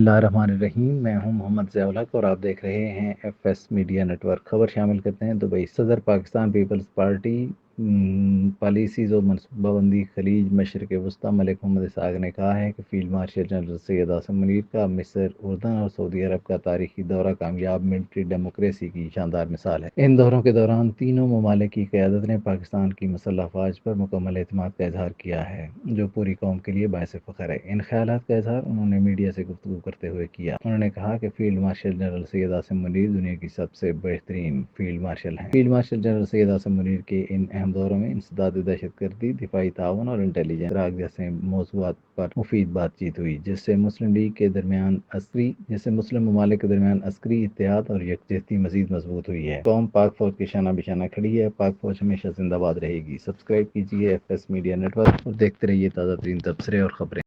اللہ الرحمن الرحیم، میں ہوں محمد ضیاء الحق اور آپ دیکھ رہے ہیں F S media network. خبر شامل کرتے ہیں دبئی۔ صدر پاکستان پیپلز پارٹی پالیسیز و منصوبہ بندی خلیج مشرق وسطی ملک محمد اسحاق نے کہا ہے کہ field marshal general Syed Asim Munir کا مصر، اردن اور سعودی عرب کا تاریخی دورہ کامیاب ملٹری ڈیموکریسی کی شاندار مثال ہے۔ ان دوروں کے دوران تینوں ممالک کی قیادت نے پاکستان کی مسلح افواج پر مکمل اعتماد کا اظہار کیا ہے، جو پوری قوم کے لیے باعث فخر ہے۔ ان خیالات کا اظہار انہوں نے میڈیا سے گفتگو کرتے ہوئے کیا۔ انہوں نے کہا کہ field marshal general Syed Asim Munir دنیا کی سب سے بہترین فیلڈ مارشل ہیں۔ Field marshal general Syed Asim Munir کے ان اہم دوروں میں انسداد دہشت گردی، دفاعی تعاون اور انٹیلیجنس اشتراک جیسے موضوعات پر مفید بات چیت ہوئی، جس سے مسلم ممالک کے درمیان عسکری اتحاد اور یکجہتی مزید مضبوط ہوئی ہے۔ قوم پاک فوج کے شانہ بشانہ کھڑی ہے۔ پاک فوج ہمیشہ زندہ باد رہے گی۔ سبسکرائب کیجیے F S media network اور دیکھتے رہیے تازہ ترین تبصرے اور خبریں۔